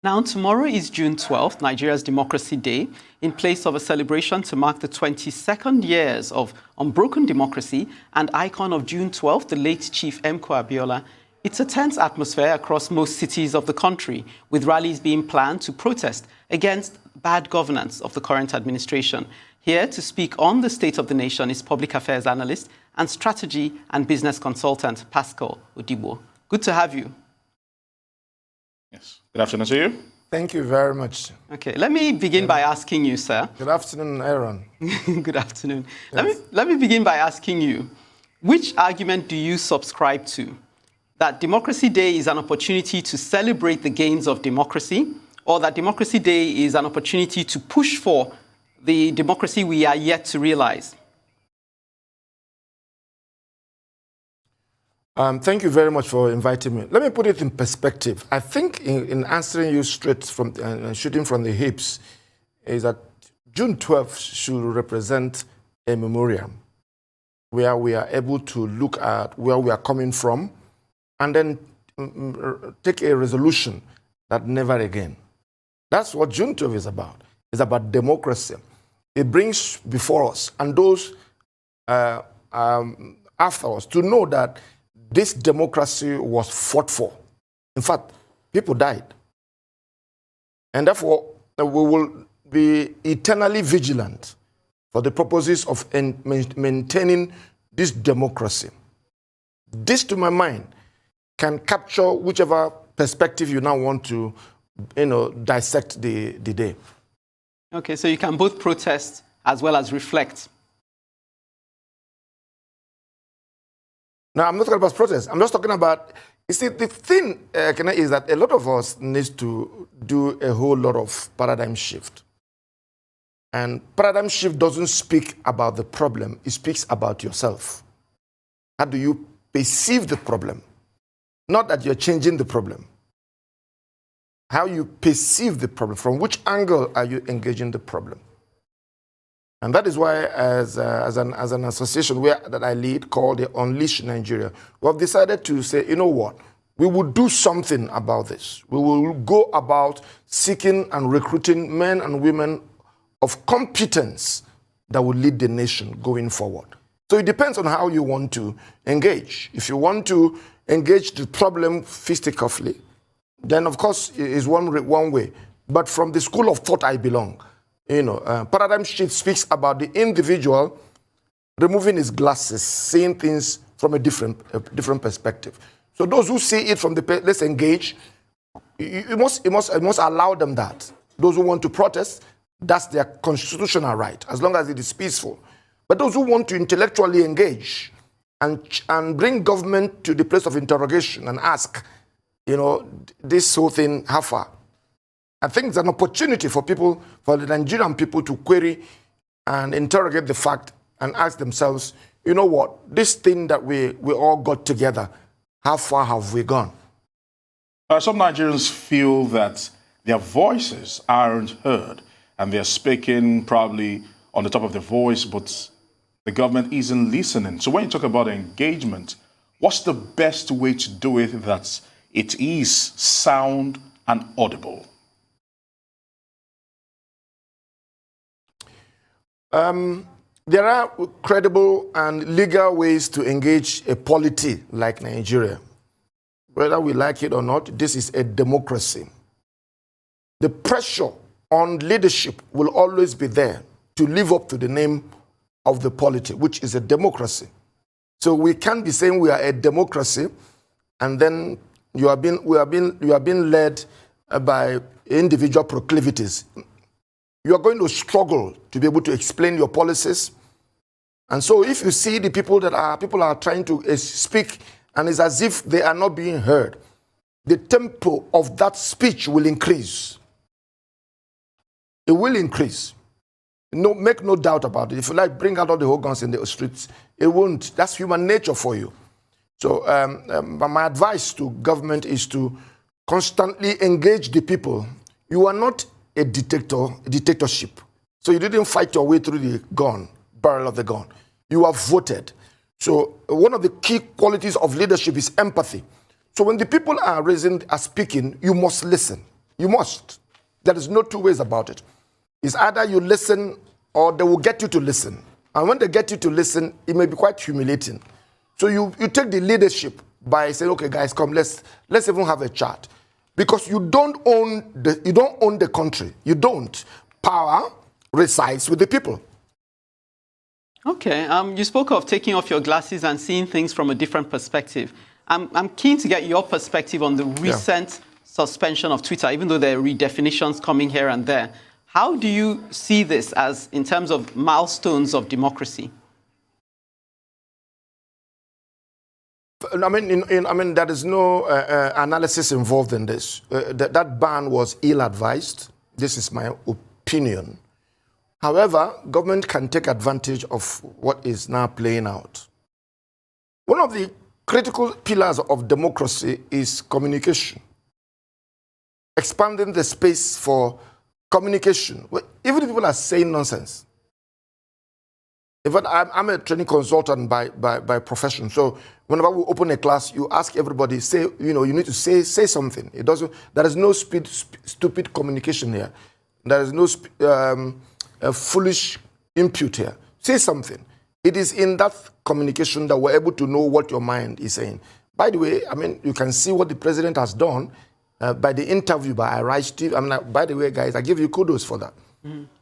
Now, tomorrow is June 12th, Nigeria's Democracy Day. In place of a celebration to mark the 22nd years of unbroken democracy and icon of June 12th, the late Chief Mko Abiola, it's a tense atmosphere across most cities of the country, with rallies being planned to protest against bad governance of the current administration. Here to speak on the state of the nation is public affairs analyst and strategy and business consultant Pascal Odibo. Good to have you. Yes. Good afternoon to you. Thank you very much. Okay, let me begin by asking you, sir. Good afternoon, Aaron. Good afternoon. Yes. Let me begin by asking you, which argument do you subscribe to? That Democracy Day is an opportunity to celebrate the gains of democracy, or that Democracy Day is an opportunity to push for the democracy we are yet to realize? Thank you very much for inviting me. Let me put it in perspective. I think in answering you straight from shooting from the hips is that June 12th should represent a memorial where we are able to look at where we are coming from and then take a resolution that never again. That's what June 12th is about. It's about democracy. It brings before us and those after us to know that this democracy was fought for. In fact, people died. And therefore, we will be eternally vigilant for the purposes of maintaining this democracy. This, to my mind, can capture whichever perspective you now want to, dissect the day. Okay, so you can both protest as well as reflect. No, I'm not talking about protest. I'm just talking about, you see, the thing is that a lot of us need to do a whole lot of paradigm shift. And paradigm shift doesn't speak about the problem. It speaks about yourself. How do you perceive the problem? Not that you're changing the problem. How you perceive the problem. From which angle are you engaging the problem? And that is why, as an association that I lead called the Unleash Nigeria, we have decided to say, you know what, we will do something about this. We will go about seeking and recruiting men and women of competence that will lead the nation going forward. So it depends on how you want to engage. If you want to engage the problem fisticuffly, then of course is one way. But from the school of thought I belong, paradigm shift speaks about the individual removing his glasses, seeing things from a different perspective. So those who see it from the let's engage. You must allow them that. Those who want to protest, that's their constitutional right, as long as it is peaceful. But those who want to intellectually engage and bring government to the place of interrogation and ask, this whole thing, how far? I think it's an opportunity for people, for the Nigerian people to query and interrogate the fact and ask themselves, you know what, this thing that we all got together, how far have we gone? Some Nigerians feel that their voices aren't heard and they're speaking probably on the top of their voice, but the government isn't listening. So when you talk about engagement, what's the best way to do it that it is sound and audible? There are credible and legal ways to engage a polity like Nigeria. Whether we like it or not, this is a democracy. The pressure on leadership will always be there to live up to the name of the polity, which is a democracy. So we can't be saying we are a democracy and then we are being led by individual proclivities. You are going to struggle to be able to explain your policies. And so if you see the people are trying to speak and it's as if they are not being heard, the tempo of that speech will increase. It will increase. Make no doubt about it. If you like, bring out all the hooligans in the streets, it won't. That's human nature for you. So my advice to government is to constantly engage the people. You are not a dictatorship. So you didn't fight your way through the barrel of the gun. You are voted. So one of the key qualities of leadership is empathy. So when the people are speaking, you must listen. You must. There is no two ways about it. It's either you listen or they will get you to listen. And when they get you to listen, it may be quite humiliating. So you take the leadership by saying, okay, guys, come, let's even have a chat. Because you don't own the country. You don't. Power resides with the people. Okay. You spoke of taking off your glasses and seeing things from a different perspective. I'm keen to get your perspective on the recent suspension of Twitter, even though there are redefinitions coming here and there. How do you see this as in terms of milestones of democracy? I mean, there is no analysis involved in this. That ban was ill-advised. This is my opinion. However, government can take advantage of what is now playing out. One of the critical pillars of democracy is communication. Expanding the space for communication. Even if people are saying nonsense. In fact, I'm a training consultant by profession. So whenever we open a class, you ask everybody, you need to say something. There is no stupid communication here. There is no foolish impute here. Say something. It is in that communication that we're able to know what your mind is saying. By the way, I mean, you can see what the president has done by the interview by Arise TV. I mean, by the way, guys, I give you kudos for that.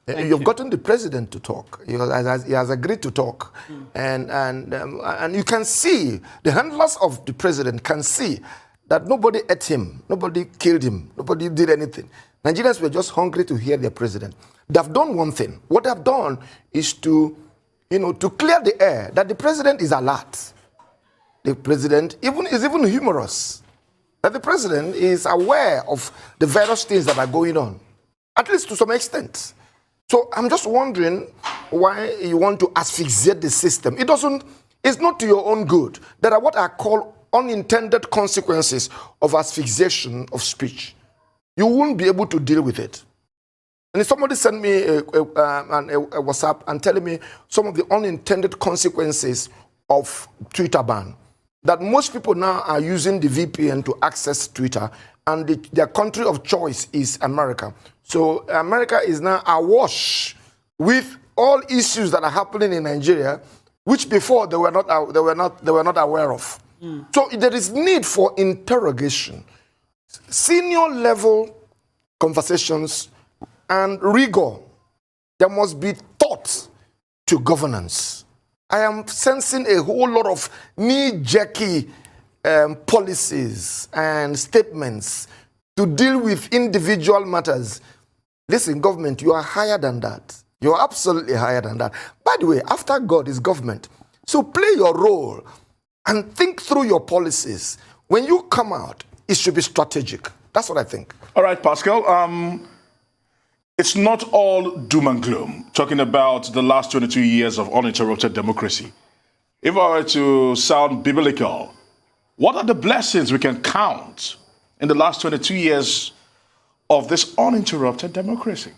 You've gotten the president to talk. He has agreed to talk. And you can see, the handlers of the president can see that nobody ate him, nobody killed him, nobody did anything. Nigerians were just hungry to hear their president. They've done one thing. What they've done is to clear the air, that the president is alert. The president is even humorous. That the president is aware of the various things that are going on, at least to some extent. So I'm just wondering why you want to asphyxiate the system. It's not to your own good. There are what I call unintended consequences of asphyxiation of speech. You won't be able to deal with it. And if somebody sent me a WhatsApp and telling me some of the unintended consequences of Twitter ban, that most people now are using the VPN to access Twitter, and their country of choice is America. So America is now awash with all issues that are happening in Nigeria, which before they were not aware of. So there is need for interrogation, senior level conversations, and rigor. There must be thought to governance. I am sensing a whole lot of knee-jerky policies and statements to deal with individual matters. Listen, government, you are higher than that. You are absolutely higher than that. By the way, after God is government. So play your role and think through your policies. When you come out, it should be strategic. That's what I think. All right, Pascal. It's not all doom and gloom, talking about the last 22 years of uninterrupted democracy. If I were to sound biblical, what are the blessings we can count in the last 22 years of this uninterrupted democracy?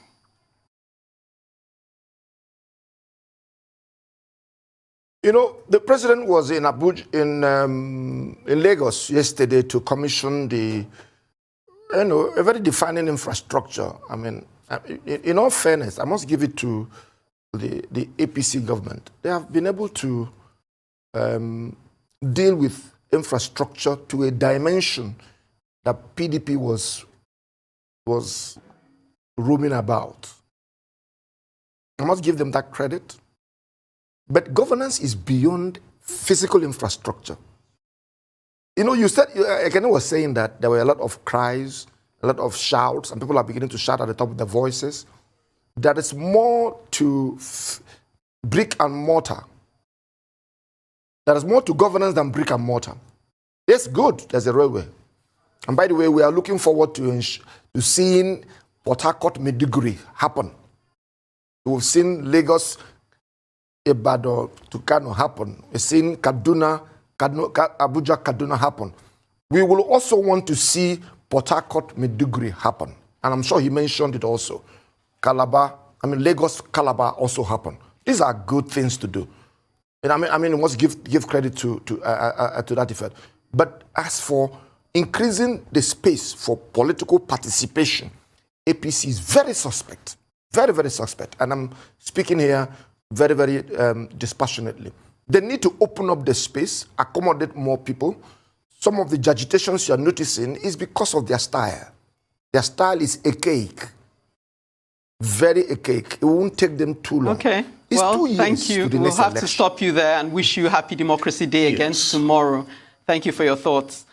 You know, the president was in Abuja, in Lagos yesterday to commission a very defining infrastructure. I mean, in all fairness, I must give it to the APC government. They have been able to deal with infrastructure to a dimension that PDP was roaming about. I must give them that credit. But governance is beyond physical infrastructure. You know, you said, Ekene was saying that there were a lot of cries, a lot of shouts, and people are beginning to shout at the top of their voices. There is more to brick and mortar. There is more to governance than brick and mortar. Yes, good, there's a railway. And by the way, we are looking forward to seeing Port Harcourt Maiduguri happen. We've seen Lagos, Ibadan to Kano happen. We've seen Abuja, Kaduna happen. We will also want to see Port Harcourt Maiduguri happen. And I'm sure he mentioned it also. Lagos, Calabar also happen. These are good things to do. And I mean, we must give credit to that effort. But as for increasing the space for political participation, APC is very suspect, very, very suspect. And I'm speaking here very, very dispassionately. They need to open up the space, accommodate more people. Some of the agitations you're noticing is because of their style. Their style is archaic, very archaic. It won't take them too long. Okay. It's well, 2 years thank you. to the We'll next have election. to stop you there and wish you Happy Democracy Day again tomorrow. Thank you for your thoughts.